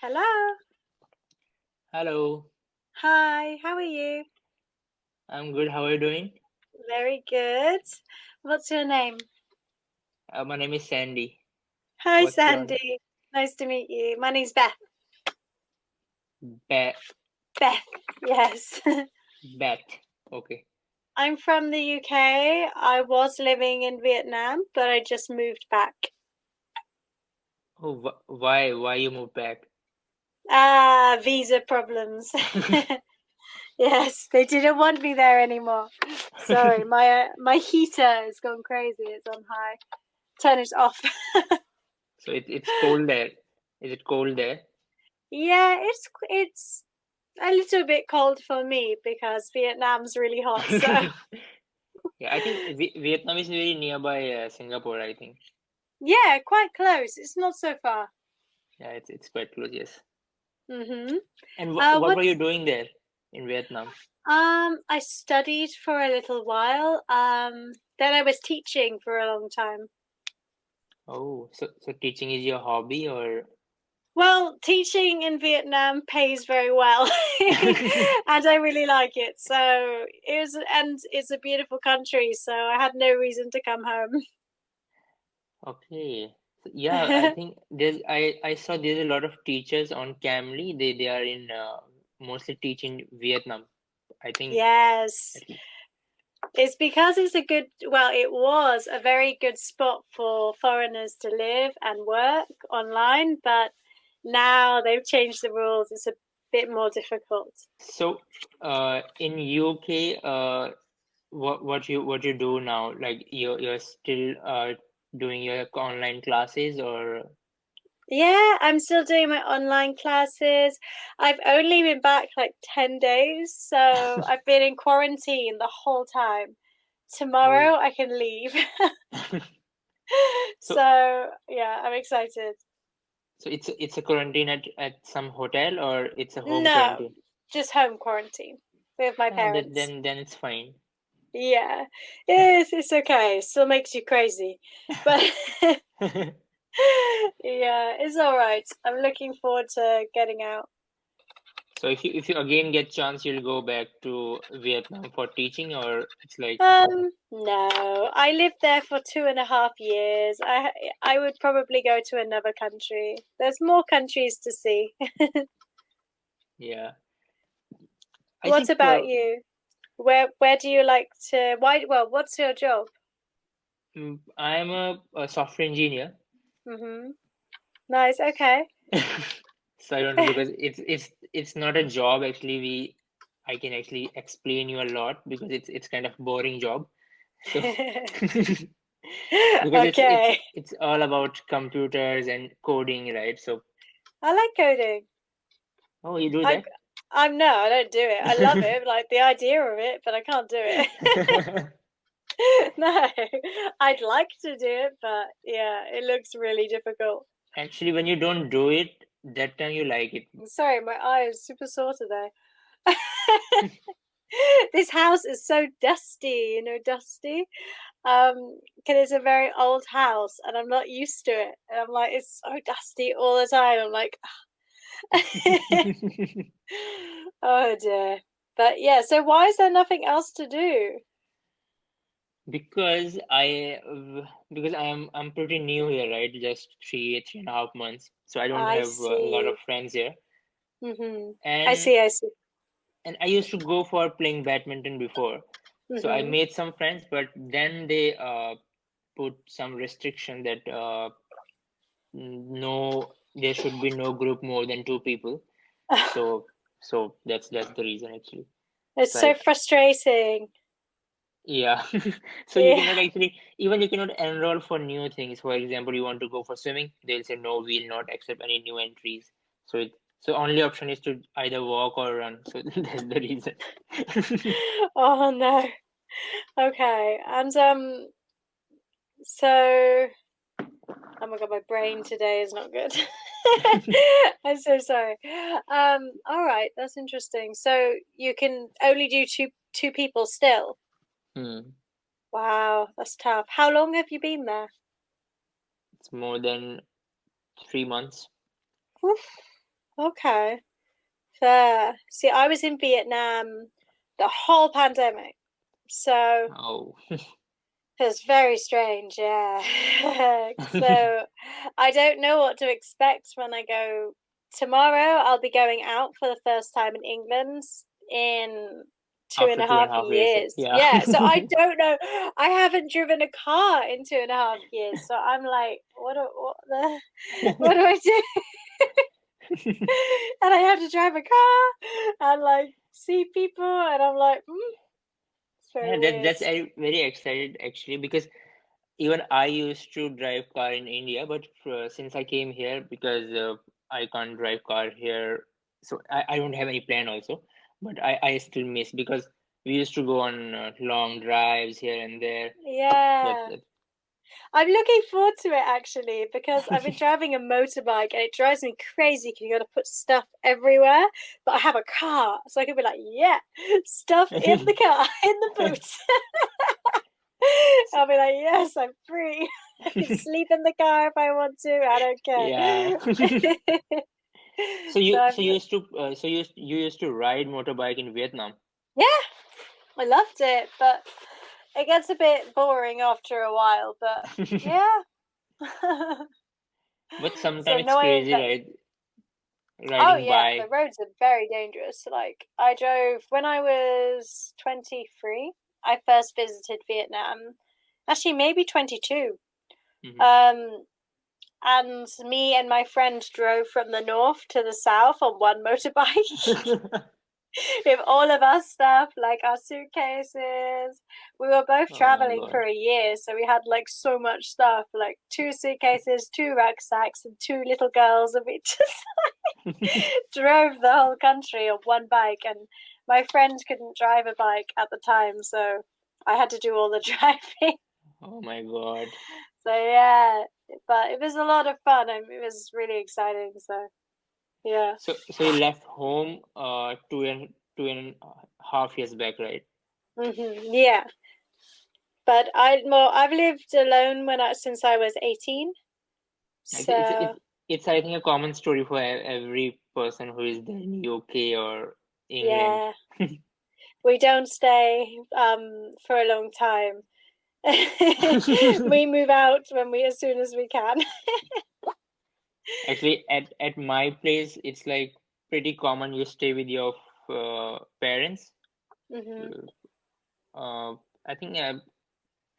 Hello. Hello, Hi, how are you? I'm good. How are you doing? Very good. What's your name? My name is Sandy. Hi, What's your name? Sandy. Nice to meet you. My name's Beth. Beth. Beth, yes. Beth. Okay. I'm from the UK. I was living in Vietnam, but I just moved back. Oh, why? Why you moved back? Ah, visa problems. Yes, they didn't want me there anymore. Sorry, my heater has gone crazy. It's on high. Turn it off. So it's cold there. Is it cold there? Yeah, it's a little bit cold for me because Vietnam's really hot. So Yeah, I think Vietnam is very nearby Singapore, I think. yeah, quite close. It's not so far. Yeah, it's quite close, yes. Mhm. And what were you What's doing there in Vietnam? I studied for a little while. Then I was teaching for a long time. Oh, so teaching is your hobby or? Well, teaching in Vietnam pays very well, and I really like it. So and it's a beautiful country. So I had no reason to come home. Okay. So, yeah, I think I saw there's a lot of teachers on Cambly. They are in mostly teaching Vietnam. I think Yes. at least. It's because it was a very good spot for foreigners to live and work online, but now they've changed the rules. It's a bit more difficult. So in UK, what you do now? Like you're still doing your online classes or Yeah, I'm still doing my online classes. I've only been back like 10 days, so I've been in quarantine the whole time. oh Tomorrow I can leave. so So, yeah, I'm excited. so it's a quarantine at some hotel or it's a home No, quarantine? just home quarantine with my Ah, then parents. then then it's fine. Yeah, it's okay. Still makes you crazy, but yeah, it's all right. I'm looking forward to getting out. So if you again get chance, you'll go back to Vietnam for teaching, or it's like, No, I lived there for 2.5 years. I would probably go to another country. There's more countries to see. yeah. I What think about you? Where do you like to? Why? Well, what's your job? I'm a software engineer, Mhm. Nice. Okay. so I don't know because it's not a job actually. I can actually explain you a lot because it's kind of boring job. So because Okay. it's all about computers and coding, right? So I like coding. oh, you do I that? I'm no, I don't do it. I love it, like the idea of it, but I can't do it. No, I'd like to do it, but yeah, it looks really difficult. Actually, when you don't do it, that time you like it. Sorry, my eye is super sore today. This house is so dusty, dusty. Because it's a very old house, and I'm not used to it. And I'm like, it's so dusty all the time. I'm like, oh dear. But yeah, so why is there nothing else to do? Because I'm pretty new here, right? Just 3.5 months, so I don't I have a lot of see. friends here. I And see, I see. I used to go for playing badminton before, so I hmm made some friends, but then they put some restriction that no, there should be no group more than two people. So that's the reason actually. It's So so frustrating. yeah. So you Yeah. cannot actually, even you cannot enroll for new things. For example, you want to go for swimming, they'll say no, we'll not accept any new entries. So only option is to either walk or run. So that's the reason. Oh no. Okay. And so oh my god, my brain today is not good. I'm so sorry. All right, that's interesting. So you can only do two people still. Hmm. Wow, that's tough. How long have you been there? It's more than 3 months. Oof. Okay. Fair. See, I was in Vietnam the whole pandemic, so Oh. it was very strange, yeah. So I don't know what to expect when I go tomorrow. I'll be going out for the first time in England in two and After a two and half a half years. years. Yeah. Yeah, so I don't know. I haven't driven a car in 2.5 years, so I'm like, what do I do? And I have to drive a car and like see people, and I'm like, it's very Yeah, weird. that's very excited actually, because even I used to drive car in India, but since I came here, because I can't drive car here, so I don't have any plan also. But I still miss, because we used to go on long drives here and there. Yeah. That I'm looking forward to it actually because I've been driving a motorbike and it drives me crazy because you got to put stuff everywhere. But I have a car, so I can be like, yeah, stuff in the car, in the boot. I'll be like, yes, I'm free. I can sleep in the car if I want to. I don't yeah. care. So So you I'm, so you used to you used to ride motorbike in Vietnam. yeah, I loved it, but it gets a bit boring after a while. But yeah. But So sometimes it's knowing crazy, that, right? oh Riding yeah, the bike. roads are very dangerous. Like I drove when I was 23. I first visited Vietnam. Actually, maybe 22. Hmm. Um, and me and my friend drove from the north to the south on one motorbike with all of our stuff, like our suitcases. We were both Oh my traveling for God. a year, so we had like so much stuff, like two suitcases, two rucksacks, and two little girls, and we just drove the whole country on one bike. And my friend couldn't drive a bike at the time, so I had to do all the driving. Oh my God. So yeah, but it was a lot of fun and it was really exciting. So yeah. So you left home 2.5 years back, right? Yeah, but I've lived alone since I was 18. So It's I think a common story for every person who is there in UK or England. yeah, we don't stay for a long time. We move out as soon as we can. Actually, at my place, it's like pretty common. You stay with your parents. Hmm. Uh, I think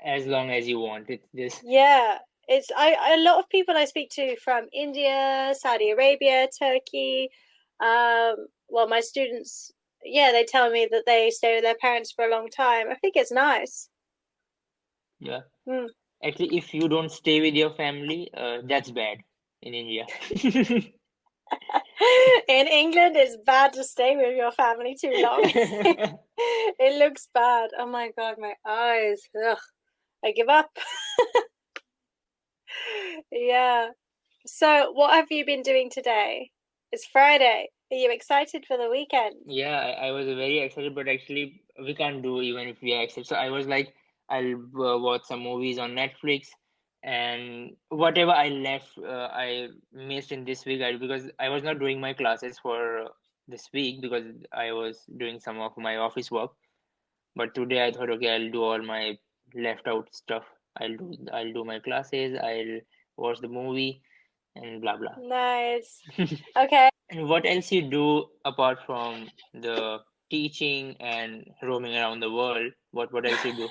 as long as you want. It's just Yeah, it's a lot of people I speak to from India, Saudi Arabia, Turkey. Well, my students, yeah, they tell me that they stay with their parents for a long time. I think it's nice. yeah. Mm. Actually, if you don't stay with your family, that's bad in India. In England, it's bad to stay with your family too long. It looks bad. Oh my God, my eyes. Ugh, I give up. Yeah. So, what have you been doing today? It's Friday. Are you excited for the weekend? Yeah, I was very excited, but actually we can't do even if we are excited. So I was like, I'll watch some movies on Netflix, and whatever I missed in this week, because I was not doing my classes for this week because I was doing some of my office work. But today I thought, okay, I'll do all my left out stuff. I'll do my classes. I'll watch the movie and blah blah. Nice. Okay. And what else you do apart from the teaching and roaming around the world? What else you do?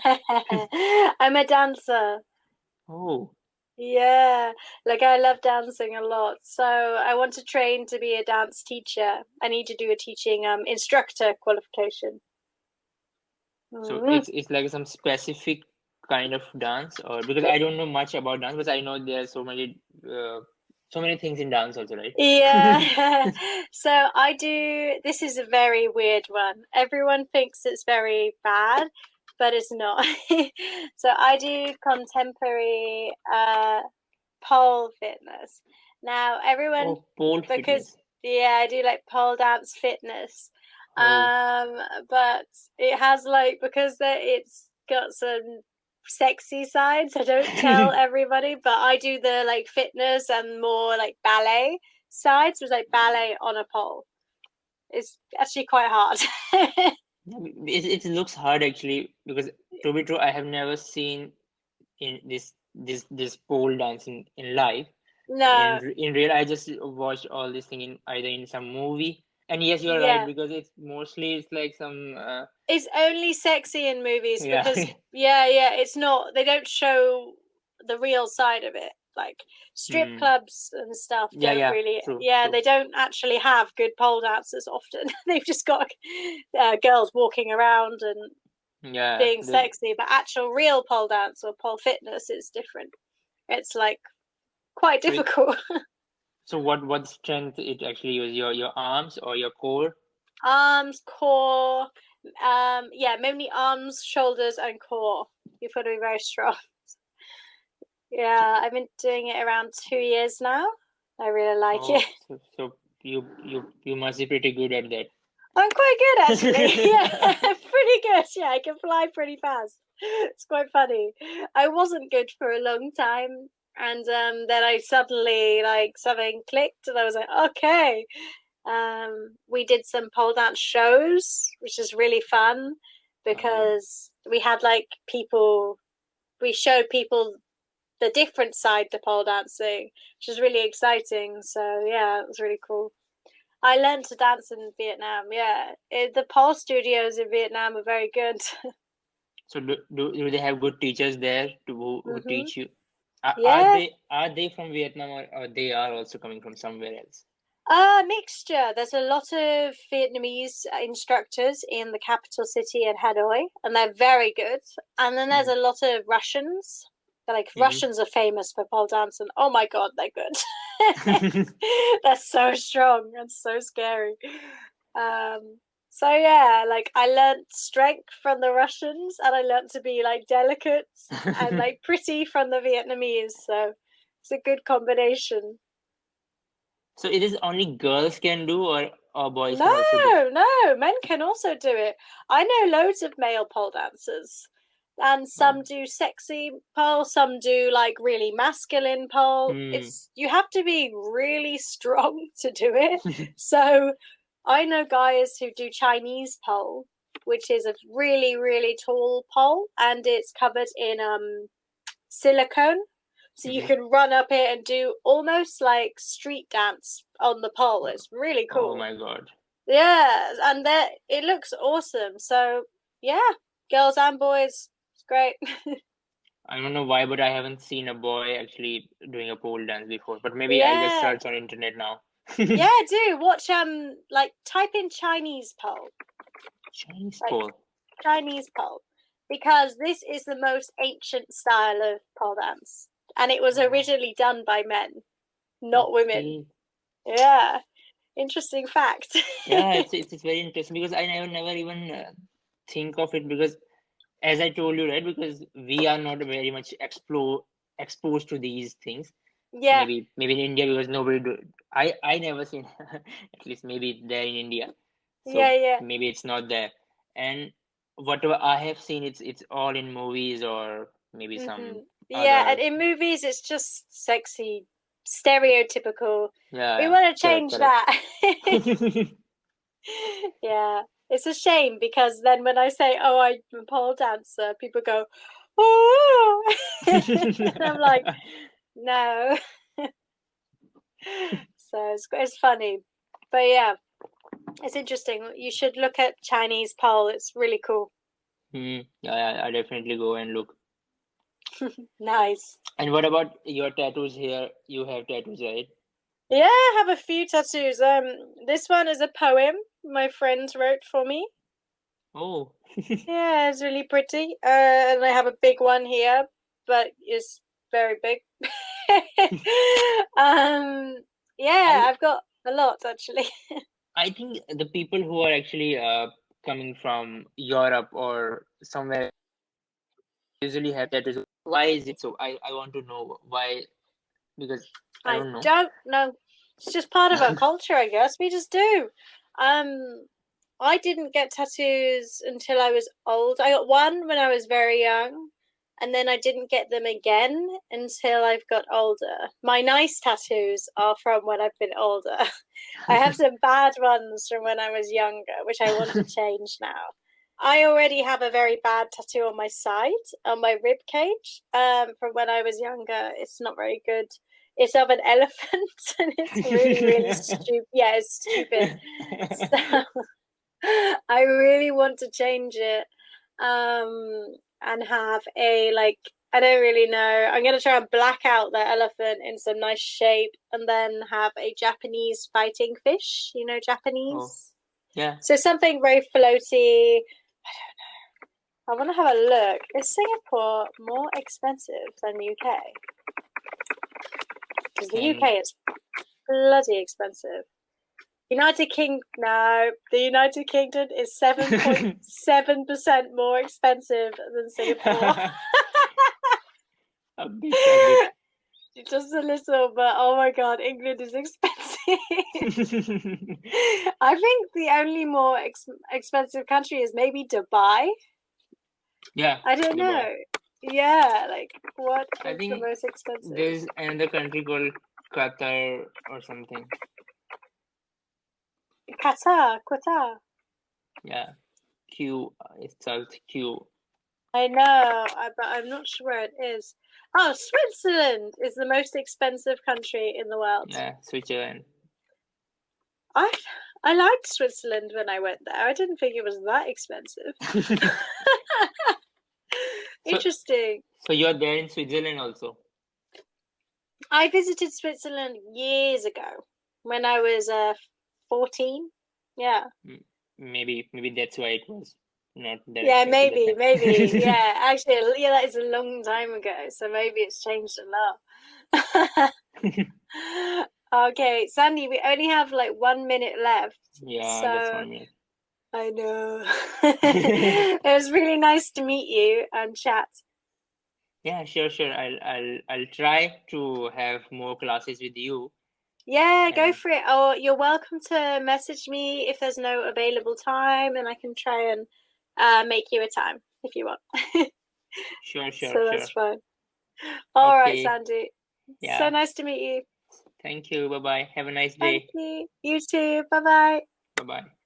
I'm a dancer. Oh, Yeah, like I love dancing a lot. So I want to train to be a dance teacher. I need to do a teaching instructor qualification. so Mm. it's like some specific kind of dance, or because I don't know much about dance, but I know there are so many things in dance also, right? Yeah. So I do, this is a very weird one. Everyone thinks it's very bad, but it's not. So I do contemporary pole fitness. Now everyone, Oh, pole because fitness. yeah, I do like pole dance fitness. Oh, Um, but it has like because it's got some sexy sides. I don't tell everybody, but I do the like fitness and more like ballet. sides was like ballet on a pole. It's actually quite hard. It looks hard actually, because to be true, I have never seen in this pole dancing in live. No, In real, I just watched all this thing in either in some movie. And yes, you're right, yeah. because it's like some It's only sexy in movies yeah. because yeah, it's not, they don't show the real side of it. Like strip Hmm. clubs and stuff don't Yeah, really, true, yeah, true. they don't actually have good pole dancers often. They've just got girls walking around and Yeah, being sexy, but actual real pole dance or pole fitness is different. It's like quite so difficult. so what strength it actually use, your arms or your core? Arms, core, yeah, mainly arms, shoulders, and core. You've got to be very strong. So, Yeah, I've been doing it around 2 years now. I really like it. oh, so you must be pretty good at that. I'm quite good actually. Yeah, pretty good. Yeah, I can fly pretty fast. It's quite funny. I wasn't good for a long time, and then I suddenly like something clicked, and I was like, okay. We did some pole dance shows, which is really fun Oh, because we had like people. We showed people the different side to pole dancing, which is really exciting. So yeah, it was really cool. I learned to dance in Vietnam. Yeah, the pole studios in Vietnam are very good. so do they have good teachers there who Hmm. teach you? Yeah, Are they from Vietnam, or they are also coming from somewhere else? mixture. There's a lot of Vietnamese instructors in the capital city in Hanoi, and they're very good. And then there's Mm. a lot of Russians. Like Mm-hmm. Russians are famous for pole dancing. Oh my god, they're good. They're so strong and so scary. Um, so yeah, like I learned strength from the Russians, and I learned to be like delicate and like pretty from the Vietnamese. So it's a good combination. So it is only girls can do, or boys can also do? No, men can also do it. I know loads of male pole dancers, and some Oh. do sexy pole, some do like really masculine pole. Hmm. It's you have to be really strong to do it. So I know guys who do Chinese pole, which is a really, really tall pole, and it's covered in silicone. So you Hmm. can run up it and do almost like street dance on the pole. It's really Oh cool. my God. Yeah, and that it looks awesome. So yeah, girls and boys, it's great. I don't know why, but I haven't seen a boy actually doing a pole dance before. But maybe I'll just Yeah, search on internet now. yeah, do watch like type in Chinese pole, Chinese like pole. Chinese pole, because this is the most ancient style of pole dance, and it was Oh, originally done by men, not women. okay. Yeah, interesting fact. Yeah, it's very interesting, because I never even think of it, because as I told you, right, because we are not very much exposed to these things. Yeah, Maybe in India, because nobody do. I never seen at least maybe it's there in India, so yeah. maybe it's not there. And whatever I have seen, it's all in movies or maybe Hmm. some Yeah, and other. in movies, it's just sexy, stereotypical. Yeah, We yeah, want to correct, change correct. that. Yeah, it's a shame because then when I say, "Oh, I'm a pole dancer," people go, "Oh," and I'm like, "No." So it's funny, but yeah, it's interesting. You should look at Chinese pole. It's really cool. Yeah, yeah, I definitely go and look. Nice. And what about your tattoos here? You have tattoos, right? Yeah, I have a few tattoos. This one is a poem my friend wrote for me. Oh. Yeah, it's really pretty. And I have a big one here, but it's very big. um, yeah, I I've got a lot actually. I think the people who are actually coming from Europe or somewhere usually have tattoos. Why is it so? I want to know why, because I I don't know. don't know. It's just part of our culture, I guess. We just do. Um, I didn't get tattoos until I was old. I got one when I was very young, and then I didn't get them again until I've got older. My nice tattoos are from when I've been older. I have some bad ones from when I was younger, which I want to change now. I already have a very bad tattoo on my side, on my rib cage, from when I was younger. It's not very good. It's of an elephant, and it's really, really stupid. Yeah, it's stupid. So I really want to change it, and have a like. I don't really know. I'm gonna try and black out the elephant in some nice shape, and then have a Japanese fighting fish. You know, Oh, Japanese. yeah. So something very floaty. I want to have a look. Is Singapore more expensive than UK? Because the And UK is bloody expensive. United Kingdom, no, the United Kingdom is 7.7% more expensive than Singapore. a bit. Just a little, but oh my god, England is expensive. I think the only more expensive country is maybe Dubai. Yeah, I don't Dubai. know. Yeah, like what I is the think most expensive? there's another country called Qatar or something. Qatar. Yeah, Q. It starts Q. I know, but I'm not sure where it is. Oh, Switzerland is the most expensive country in the world. Yeah, Switzerland. I liked Switzerland when I went there. I didn't think it was that expensive. Interesting. So you're there in Switzerland also? I visited Switzerland years ago when I was 14. Yeah. Maybe that's why it was not that Yeah, expensive. maybe. Yeah, actually, yeah, that is a long time ago, so maybe it's changed a lot. Okay, Sandy, we only have like 1 minute left. Yeah, so that's 1 minute. I know. It was really nice to meet you and chat. Yeah, sure. I'll try to have more classes with you. Yeah, go for it. Or you're welcome to message me if there's no available time, and I can try and make you a time if you want. Sure. So that's fine. All right, Okay. Sandy. Yeah. So nice to meet you. Thank you. Bye-bye. Have a nice Thank day. you. You too. Bye-bye. Bye-bye.